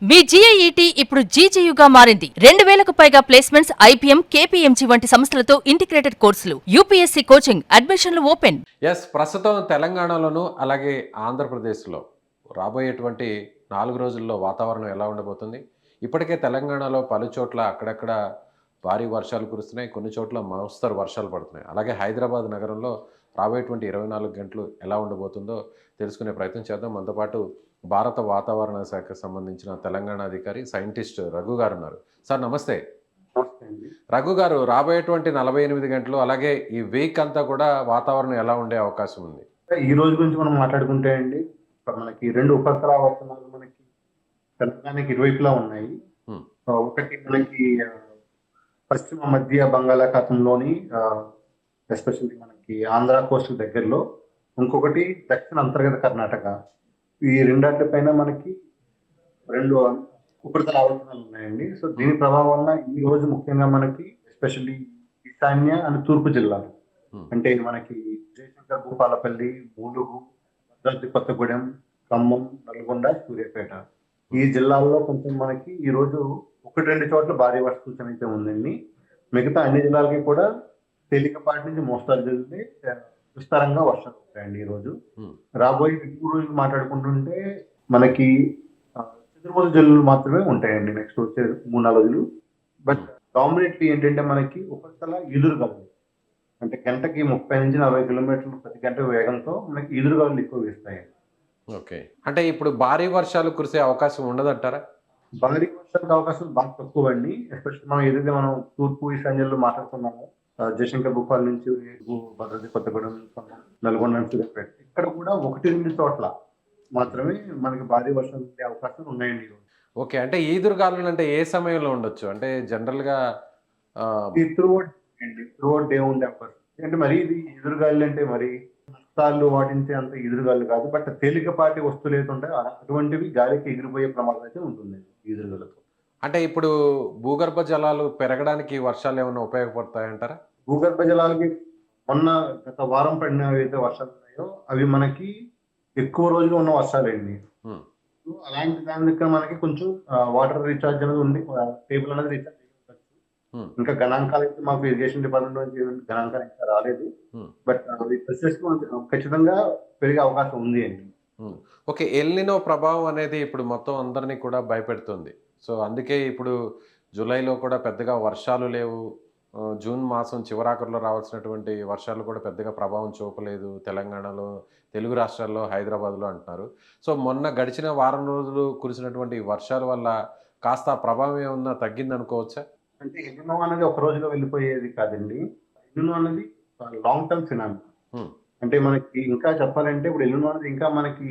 మీ GIET ఇప్పుడు GGUగా మారింది. 2000కు పైగా ప్లేస్మెంట్స్, IPM, KPMG వంటి సంస్థలతో ఇంటిగ్రేటెడ్ కోర్సులు, UPSC కోచింగ్, అడ్మిషన్లు ఓపెన్. ప్రస్తుతం తెలంగాణలోను అలాగే ఆంధ్రప్రదేశ్లో రాబోయేటువంటి 4 రోజుల్లో వాతావరణం ఎలా ఉండబోతుంది? ఇప్పటికే తెలంగాణలో పలు చోట్ల అక్కడక్కడ భారీ వర్షాలు కురుస్తున్నాయి. కొన్ని చోట్ల మోస్తరు వర్షాలు పడుతున్నాయి. అలాగే హైదరాబాద్ నగరంలో రాబోయేటువంటి 24 గంటలు ఎలా ఉండబోతుందో తెలుసుకునే ప్రయత్నం చేద్దాం. మనతో పాటు భారత వాతావరణ శాఖకు సంబంధించిన తెలంగాణ అధికారి సైంటిస్ట్ రఘు గారు ఉన్నారు. సార్ నమస్తే. రఘు గారు, రాబోయేటువంటి 48 గంటలు అలాగే ఈ వీక్ అంతా కూడా వాతావరణం ఎలా ఉండే అవకాశం ఉంది? ఈ రోజు గురించి మనం మాట్లాడుకుంటే అండి, మనకి 2 ఉపరితల ఆవర్తనాలు మనకి తెలంగాణకి ఇరువైపులా ఉన్నాయి. ఒకటి మనకి పశ్చిమ మధ్య బంగాళాఖాతంలోని ఎస్పెషల్లీ మనకి ఆంధ్ర కోస్ట్ దగ్గరలో, ఇంకొకటి దక్షిణ అంతర్గత కర్ణాటక. ఈ రెండాటిపైన మనకి 2 ఉపరితల ఆవర్తనాలు ఉన్నాయండి. సో దీని ప్రభావం వల్ల ఈ రోజు ముఖ్యంగా మనకి ఎస్పెషల్లీ ఈశాన్య అండ్ తూర్పు జిల్లాలు, అంటే మనకి జయశంకర్, భూపాలపల్లి, ములుగు, భద్రాద్రి కొత్తగూడెం, ఖమ్మం, నల్గొండ, సూర్యాపేట, ఈ జిల్లాల్లో కొంచెం మనకి ఈ రోజు 1-2 చోట్ల భారీ వర్ష సూచన అయితే ఉందండి. మిగతా అన్ని జిల్లాలకి కూడా తేలికపాటి నుంచి మోస్తారు జరిగితే విస్తారంగా వర్షాలు ఉంటాయండి ఈ రోజు. రాబోయే 2 రోజులు మాట్లాడుకుంటుంటే మనకి చతుర్భుజ జల్లులు మాత్రమే ఉంటాయండి నెక్స్ట్ వచ్చే 3-4 రోజులు. బట్ డామినేట్లీ ఏంటంటే మనకి ఉపరితల ఎదురుగాలు, అంటే గంటకి 30 నుంచి 40 కిలోమీటర్లు ప్రతి గంట వేగంతో మనకి ఎదురుగాలు ఎక్కువ వేస్తాయండి. ఓకే, అంటే ఇప్పుడు భారీ వర్షాలు కురిసే అవకాశం ఉండదంటారా? భారీ వర్షాలకు అవకాశం బాగా తక్కువ అండి. ఎస్పెషల్లీ మనం ఏదైతే మనం తూర్పు ఈశాన్యంలో మాట్లాడుతున్నామో, జయశంకర్, భూపాల్ నుంచి భద్రాద్రి కొత్తగూడెం, నల్గొండ నుంచి ఇక్కడ కూడా 1-2 చోట్ల మాత్రమే మనకి భారీ వర్షాలు ఉండే అవకాశం ఉన్నాయండి. ఓకే, అంటే ఈదురుగాలులు అంటే ఏ సమయంలో ఉండొచ్చు? అంటే జనరల్గా త్రూఅవుట్ డే ఉండే అవకాశం. అంటే మరి ఇది ఎదురుగాలు అంటే మరి నష్టాలు వాటించే అంత ఎదురుగాలు కాదు, బట్ తేలికపాటి వస్తువులు ఏతుంటే అటువంటివి గాలికి ఎగిరిపోయే ప్రమాదం అయితే ఉంటుంది ఎదురుగాలతో. అంటే ఇప్పుడు భూగర్భ జలాలు పెరగడానికి వర్షాలు ఏమైనా ఉపయోగపడతాయంటారా? భూగర్భ జలాలకి మొన్న గత వారం పడిన ఏవైతే వర్షాలు ఉన్నాయో అవి మనకి ఎక్కువ రోజులు ఉన్న వర్షాలండి. అలాంటి దాని దగ్గర మనకి కొంచెం వాటర్ రీఛార్జ్ అనేది ఉంది, టేబుల్ అనేది రీఛార్జ్ చేయవచ్చు. ఇంకా గణాంకాలు అయితే మాకు ఇరిగేషన్ డిపార్ట్మెంట్ నుంచి గణాంకాలు ఇంకా రాలేదు, బట్ అవి ఖచ్చితంగా పెరిగే అవకాశం ఉంది అండి. ఓకే, ఎల్నినో ప్రభావం అనేది ఇప్పుడు మొత్తం అందరినీ కూడా భయపెడుతుంది. సో అందుకే ఇప్పుడు జూలైలో కూడా పెద్దగా వర్షాలు లేవు. జూన్ మాసం చివరాఖరులో రావాల్సినటువంటి వర్షాలు కూడా పెద్దగా ప్రభావం చూపలేదు తెలంగాణలో, తెలుగు రాష్ట్రాల్లో, హైదరాబాద్లో అంటున్నారు. సో మొన్న గడిచిన వారం రోజులు కురిసినటువంటి వర్షాల వల్ల కాస్త ప్రభావం ఏమన్నా తగ్గింది అనుకోవచ్చా? అంటే ఎల్నినో అనేది ఒక రోజులో వెళ్ళిపోయేది కాదండి. ఎల్నినో అనేది లాంగ్ టర్మ్ ఫినామినా. అంటే మనకి ఇంకా చెప్పాలంటే ఇప్పుడు ఎల్నినో అనేది ఇంకా మనకి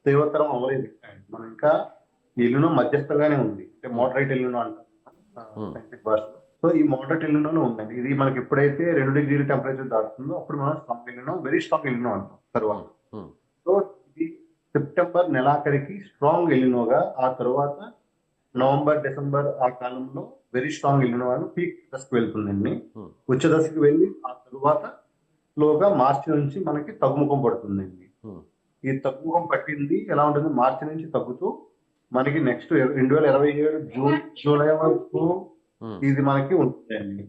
తీవ్రతరం అవ్వలేదు. మనం ఇంకా ఎల్నినో మధ్యస్థంగానే ఉంది, అంటే మోడరేట్ ఎల్నినో అంటాం సైంటిఫిక్ భాషలో. సో ఈ మోడరేట్ ఎల్నినోనే ఉందండి. ఇది మనకి ఎప్పుడైతే 2 డిగ్రీల టెంపరేచర్ దాటుతుందో అప్పుడు మనం strong El Niño, very strong El Niño అంటాం తర్వాత. సో ఇది సెప్టెంబర్ నెలాఖరికి స్ట్రాంగ్ ఎల్నినోగా, ఆ తర్వాత నవంబర్, డిసెంబర్ ఆ కాలంలో వెరీ స్ట్రాంగ్ ఎల్నినో అని పీక్ దశకు వెళ్తుందండి. ఉచ్చ దశకు వెళ్ళి ఆ తర్వాత స్లోగా మార్చి నుంచి మనకి తగ్గుముఖం పడుతుందండి. ఈ తగ్గుముఖం పట్టింది ఎలా ఉంటుంది, మార్చి నుంచి తగ్గుతూ మనకి నెక్స్ట్ 2027 జూన్, జూలై వరకు ఇది మనకి ఉంటుందండి.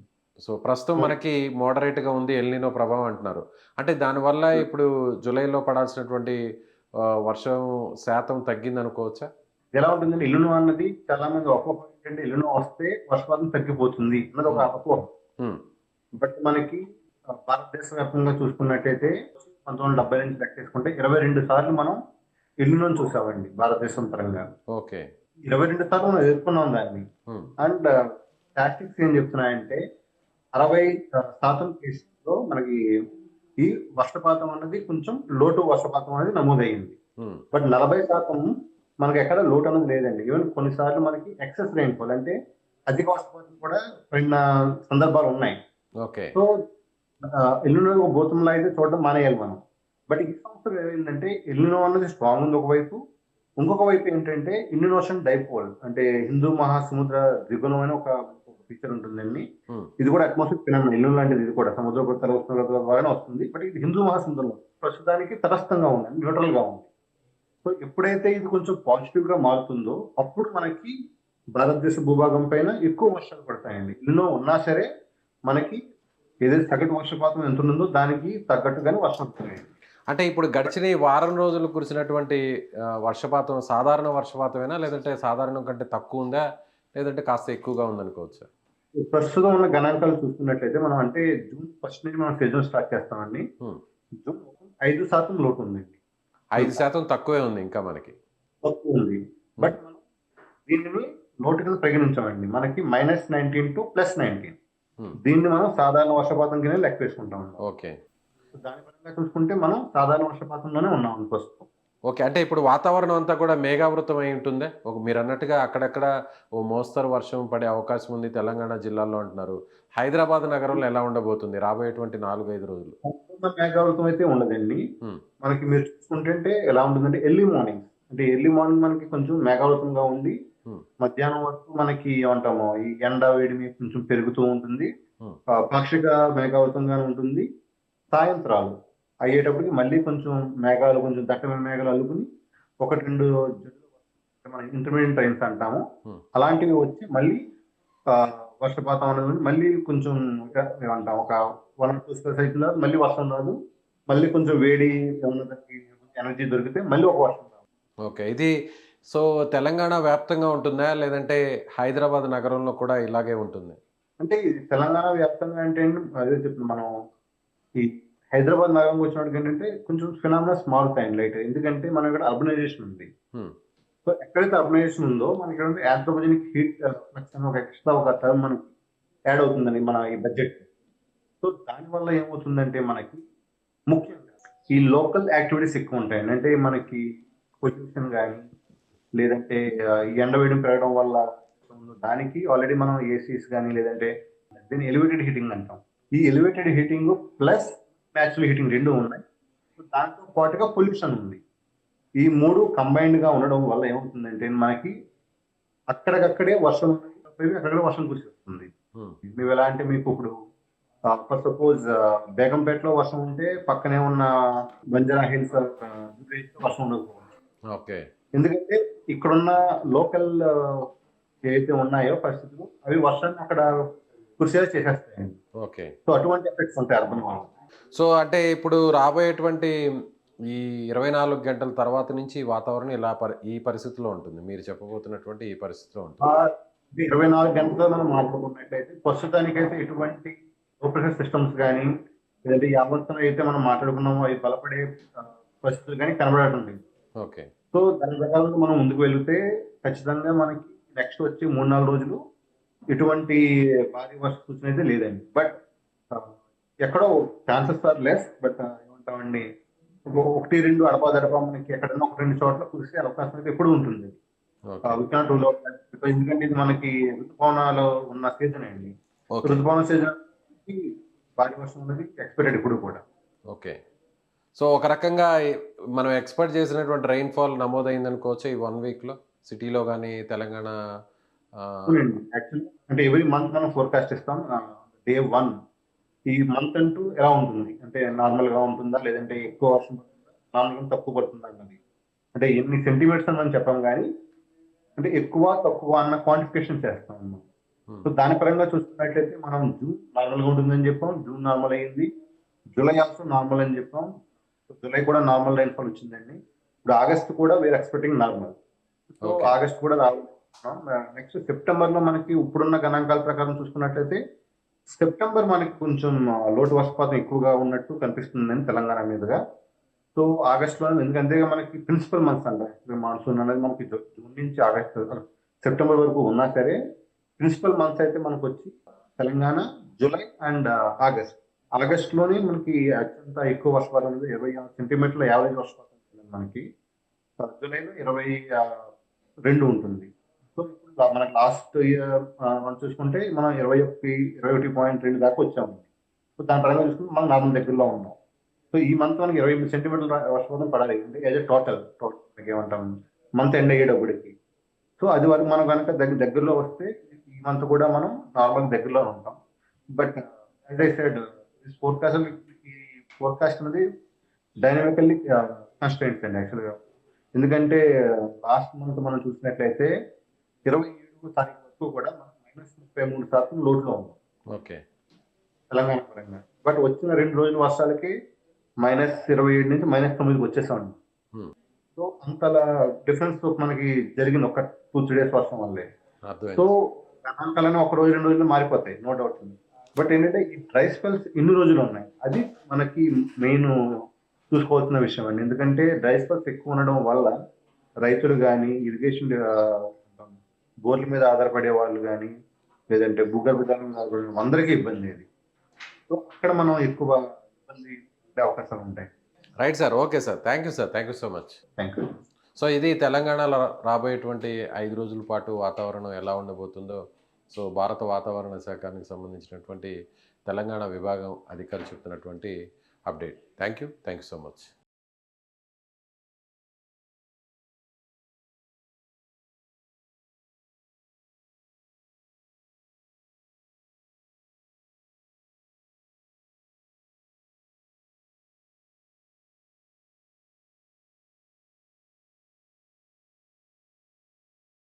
సో ప్రస్తుతం మనకి మోడరేట్ గా ఉంది ఎల్నినో ప్రభావం అంటున్నారు. అంటే దానివల్ల ఇప్పుడు జూలైలో పడాల్సినటువంటి వర్షం శాతం తగ్గింది అనుకోవచ్చా? ఎలా ఉంటుందండి, ఎల్నినో అన్నది చాలా మంది అపోహ ఏంటంటే ఎల్నినో వస్తే వర్షపాతం తగ్గిపోతుంది అన్నది ఒక అపోహ. బట్ మనకి భారతదేశ వ్యాప్తంగా చూసుకున్నట్టయితే 1970 నుంచి లెక్కేసుకుంటే 22 సార్లు మనం ఎల్నినో చూసామండి భారతదేశం పరంగా. ఓకే, 22 సార్లు మనం ఎదుర్కొన్నాం దాన్ని. అండ్ స్టాటిస్టిక్స్ ఏం చెప్తున్నాయంటే 60% కేసుల్లో మనకి ఈ వర్షపాతం అనేది కొంచెం లోటు వర్షపాతం అనేది నమోదయ్యింది. బట్ 40% మనకి ఎక్కడ లోటు అనేది లేదండి. ఈవెన్ కొన్నిసార్లు మనకి ఎక్సెస్ రెయిన్ఫాల్, అంటే అధిక వర్షపాతం కూడా పడిన సందర్భాలు ఉన్నాయి. సో ఎల్నినో భూతంలో అయితే చూడడం మానేయాలి మనం. బట్ ఈ సంవత్సరం ఏంటంటే ఎల్నినో అన్నది స్ట్రాంగ్ ఉంది ఒకవైపు, ఇంకొక వైపు ఏంటంటే ఇండియన్ ఓషన్ డైపోల్, అంటే హిందూ మహాసముద్ర ద్విగుణం అని ఒక ఫీచర్ ఉంటుందండి. ఇది కూడా అట్మాస్ఫియర్ ఫినామినా, ఎల్నినో లాంటిది. ఇది కూడా సముద్ర ఉపరితల ఉష్ణోగ్రత ద్వారానే వస్తుంది. బట్ ఇది హిందూ మహాసముద్రంలో ప్రస్తుతానికి తటస్థంగా ఉందండి, న్యూట్రల్ గా ఉంది. సో ఎప్పుడైతే ఇది కొంచెం పాజిటివ్ గా మారుతుందో అప్పుడు మనకి భారతదేశ భూభాగం పైన ఎక్కువ వర్షాలు పడతాయండి. ఎన్నో ఉన్నా సరే మనకి ఏదైతే సగటు వర్షపాతం ఎంత ఉందో దానికి తగ్గట్టుగానే వర్షం పడుతుంది. అంటే ఇప్పుడు గడిచిన ఈ వారం రోజులు కురిసినటువంటి వర్షపాతం సాధారణ వర్షపాతమేనా? లేదంటే సాధారణం కంటే తక్కువ ఉందా? లేదంటే కాస్త ఎక్కువగా ఉందనుకోవచ్చా? ప్రస్తుతం ఉన్న గణాంకాలు చూసుకున్నట్లయితే మనం అంటే జూన్ 1 నుంచి మనం సీజన్ స్టార్ట్ చేస్తామండి. హ్మ్. జూన్ 5% లోటు ఉందండి. 5% తక్కువే ఉంది ఇంకా మనకి. తక్కువ ఉంది. బట్ మనం దీనిని లోటు కింద పరిగణించామండి. మనకి -19 టు +19. హ్మ్. దీన్ని మనం సాధారణ వర్షపాతం కింద లెక్క వేసుకుంటామండి. ఓకే. దాని పరంగా చూసుకుంటే మనం సాధారణ వర్షపాతంలోనే ఉన్నాం ప్రస్తుతం. ఓకే. అంటే ఇప్పుడు వాతావరణం అంతా కూడా మేఘావృతం అయి ఉంటుందా? మీరన్నట్టుగా అక్కడక్కడ ఓ మోస్తరు వర్షం పడే అవకాశం ఉంది తెలంగాణ జిల్లాల్లో అంటున్నారు. హైదరాబాద్ నగరంలో ఎలా ఉండబోతుంది రాబోయేటువంటి 4, 5 రోజులు? సంపూర్ణ మేఘావృతం అయితే ఉండదండి. హ్మ్. మనకి మీరు చూసుకుంటుంటే ఎలా ఉంటుందంటే ఎర్లీ మార్నింగ్ మనకి కొంచెం మేఘావృతంగా ఉండి హ్మ్. మధ్యాహ్నం వరకు మనకి ఏమంటాము ఈ ఎండ వేడిమి కొంచెం పెరుగుతూ ఉంటుంది. హ్మ్. పాక్షిక మేఘావృతంగానే ఉంటుంది. సాయంత్రాలు అయ్యేటప్పటికి మళ్ళీ కొంచెం మేఘాలు కొంచెం దట్టమైన మేఘాలు అల్లుకుని 1, 2 మన ఇంటర్మీడియట్ రైన్స్ అంటాము. హ్మ్. అలాంటివి వచ్చి మళ్ళీ వర్షపాతం అనేది మళ్ళీ కొంచెం ఇంకా ఏమంటాం ఒక 1 or 2 సైకిల్ మళ్ళీ వర్షం రాదు. మళ్ళీ కొంచెం వేడి ఏమన్నా దానికి ఎనర్జీ దొరికితే మళ్ళీ ఒక వర్షం రాదు. ఓకే. ఇది సో తెలంగాణ వ్యాప్తంగా ఉంటుందా? లేదంటే హైదరాబాద్ నగరంలో కూడా ఇలాగే ఉంటుంది? అంటే ఇది తెలంగాణ వ్యాప్తంగా అంటే అండి అదే చెప్తున్నాం మనం ఈ హైదరాబాద్ నగరంకి వచ్చినప్పటికి ఏంటంటే కొంచెం ఫినామినాస్ మారుతాయండి లైట్. ఎందుకంటే మనం ఇక్కడ అర్బనైజేషన్ ఉంది. హ్మ్. సో ఎక్కడైతే అర్బనైజేషన్ ఉందో మనకి ఏంటంటే యాంథ్రోపోజెనిక్ హీట్ ఫ్లక్స్ అని ఒక ఎక్స్ట్రా ఒక టర్మ్ మనకి యాడ్ అవుతుందండి మన ఈ బడ్జెట్. సో దానివల్ల ఏమవుతుందంటే మనకి ముఖ్యంగా ఈ లోకల్ యాక్టివిటీస్ ఎక్కువ ఉంటాయండి. అంటే మనకి పొల్యూషన్ కానీ లేదంటే ఈ ఎండ వేడిమి పెరగడం వల్ల దానికి ఆల్రెడీ మనం ఏసీస్ కానీ లేదంటే దీన్ని ఎలివేటెడ్ హీటింగ్ అంటాం. ఈ elevated heating plus natural heating 2 ఉన్నాయి. సో దాంతో పాటుగా పొల్యూషన్ ఉంది. ఈ 3 కంబైన్డ్ గా ఉండడం వల్ల ఏమవుతుందంటే మనకి అక్కడికక్కడే వర్షం అక్కడే వర్షం కురిసేస్తుంది. హ్మ్. మేము ఎలా అంటే మీకు ఇప్పుడు ఫర్ సపోజ్ బేగంపేటలో వర్షం ఉంటే పక్కనే ఉన్న బంజారా హిల్స్ వర్షం ఉండకపోవచ్చు. ఓకే. ఎందుకంటే ఇక్కడున్న లోకల్ ఏవైతే ఉన్నాయో పరిస్థితులు అవి వర్షాన్ని అక్కడ కురిసేలా చేసేస్తాయండి. ఓకే. సో అటువంటి ఎఫెక్ట్స్ ఉంటాయి అర్థం అవ్వాలి. సో అంటే ఇప్పుడు రాబోయేటువంటి ఈ 24 గంటల తర్వాత నుంచి వాతావరణం ఇలా ఈ పరిస్థితిలో ఉంటుంది. మీరు చెప్పబోతున్నటువంటి ఈ పరిస్థితిలో ఉంటుంది. 24 గంటల్లో మనం మాట్లాడుకున్నట్లయితే ప్రస్తుతానికైతే ఎటువంటి లో ప్రెషర్ సిస్టమ్స్ కానీ లేదంటే ఈ ఆవర్తనం అయితే మనం మాట్లాడుకున్నామో అవి బలపడే పరిస్థితులు కానీ కనబడటం లేదు. ఓకే. సో దాని ప్రకారంగా మనం ముందుకు వెళితే ఖచ్చితంగా మనకి నెక్స్ట్ వచ్చి 3-4 రోజులు ఎటువంటి భారీ వర్ష సూచన అయితే లేదండి. బట్ ఎక్కడో ఛాన్సెస్ ఆర్ లెస్. బట్ ఏమంటామండి 1-2 అడపా మనకి ఎక్కడైనా 1-2 చోట్ల కురిసే అవకాశం అయితే ఎప్పుడు ఉంటుంది. ఎందుకంటే ఇది మనకి ఋతుపవనాలు ఉన్న సీజన్ అండి. ఋతుపవన సీజన్ భారీ వర్షం అనేది ఎక్స్పెక్టెడ్ ఇప్పుడు కూడా. ఓకే. సో ఒక రకంగా మనం ఎక్స్పెక్ట్ చేసినటువంటి రైన్ఫాల్ నమోదైంది అనుకోవచ్చు ఈ 1 వీక్లో సిటీలో కానీ తెలంగాణ. యాక్చువల్లీ అంటే ఎవ్రీ మంత్ మనం ఫోర్కాస్ట్ ఇస్తాం. డే 1 ఈ మంత్ అంటూ ఎలా ఉంటుంది అంటే నార్మల్ గా ఉంటుందా లేదంటే ఎక్కువ వర్షం పడుతుందా నార్మల్ తక్కువ పడుతుందా అన్నది అంటే ఎన్ని సెంటీమీటర్స్ అని మనం చెప్పాం కానీ అంటే ఎక్కువ తక్కువ అన్న క్వాంటిఫికేషన్ చేస్తాం అన్నమాట. సో దాని పరంగా చూసుకున్నట్లయితే మనం జూన్ నార్మల్ గా ఉంటుందని చెప్పాం. జూన్ నార్మల్ అయింది. జూలై ఆల్సో నార్మల్ అని చెప్పాం. జూలై కూడా నార్మల్ రైన్ఫాల్ వచ్చిందండి. ఇప్పుడు ఆగస్ట్ కూడా were expecting normal. So August కూడా రాబోతున్నాం. నెక్స్ట్ సెప్టెంబర్ లో మనకి ఇప్పుడున్న గణాంకాల ప్రకారం చూసుకున్నట్లయితే సెప్టెంబర్ మనకి కొంచెం లోటు వర్షపాతం ఎక్కువగా ఉన్నట్టు కనిపిస్తుందని తెలంగాణ మీదుగా. సో ఆగస్ట్ లో ఎందుకంటే మనకి ప్రిన్సిపల్ మంత్స్ అంట మాన్సూన్ అనేది మనకి జూన్ నుంచి ఆగస్ట్ సెప్టెంబర్ వరకు ఉన్నా సరే ప్రిన్సిపల్ మంత్స్ అయితే మనకు వచ్చి తెలంగాణ జూలై అండ్ ఆగస్ట్ లోనే మనకి అత్యంత ఎక్కువ వర్షపాతం 26 సెంటీమీటర్ల యావరేజ్ వర్షపాతం మనకి. జూలైలో 22 ఉంటుంది. సో ఇప్పుడు మనకి లాస్ట్ ఇయర్ మనం చూసుకుంటే మనం 21.2 దాకా వచ్చాము. సో దాని పరంగా చూసుకుంటే మనం నార్మల్ దగ్గరలో ఉన్నాం. సో ఈ మంత్ మనకి 28 సెంటీమీటర్ల వర్షపాతం పడాలి అంటే యాజ్ టోటల్ ఏమంటాం మంత్ ఎండ్ అయ్యేటప్పటికి. సో అది వరకు మనం కనుక దగ్గరలో వస్తే ఈ మంత్ కూడా మనం నార్మల్ దగ్గరలో ఉంటాం. But as I said forecast అనేది డైనమికల్లీ కన్స్ట్రెయింట్స్ అండి యాక్చువల్గా. ఎందుకంటే లాస్ట్ మంత్ మనం చూసినట్లయితే 27 తారీఖు వరకు కూడా మనం -33% లోటులో ఉన్నాం ఓకే. తెలంగాణ పరంగా. బట్ వచ్చిన 2 రోజుల వర్షాలకి -27 నుంచి -9కి వచ్చేసామండి. హ్మ్. సో అంతలా డిఫరెన్స్ మనకి జరిగింది ఒక 2-3 డేస్ వర్షం వల్లే. సో అర్థమైంది. గణాంకాలన్నీ ఒక రోజు 2 రోజుల్లో మారిపోతాయి, నో డౌట్. బట్ ఏంటంటే ఈ డ్రై స్పెల్స్ ఇన్ని రోజులు ఉన్నాయి, అది మనకి మెయిన్ చూసుకోవాల్సిన విషయం అండి. ఎందుకంటే డ్రై స్పెల్స్ ఎక్కువ ఉండడం వల్ల రైతులు కానీ, ఇరిగేషన్ బోర్ల మీద ఆధారపడే వాళ్ళు కానీ, లేదంటే భూగర్భ జలం మీద ఆధారపడే అందరికీ ఇబ్బంది అది. సో అక్కడ మనం ఎక్కువ ఇబ్బంది పడే అవకాశాలు ఉంటాయి. Right sir. Okay sir. Thank you sir. Thank you so much. Thank you. So ఇది తెలంగాణలో రాబోయేటువంటి 5 రోజుల పాటు వాతావరణం ఎలా ఉండబోతుందో, సో భారత వాతావరణ శాఖానికి సంబంధించినటువంటి తెలంగాణ విభాగం అధికారులు చెప్తున్నటువంటి update. Thank you so much.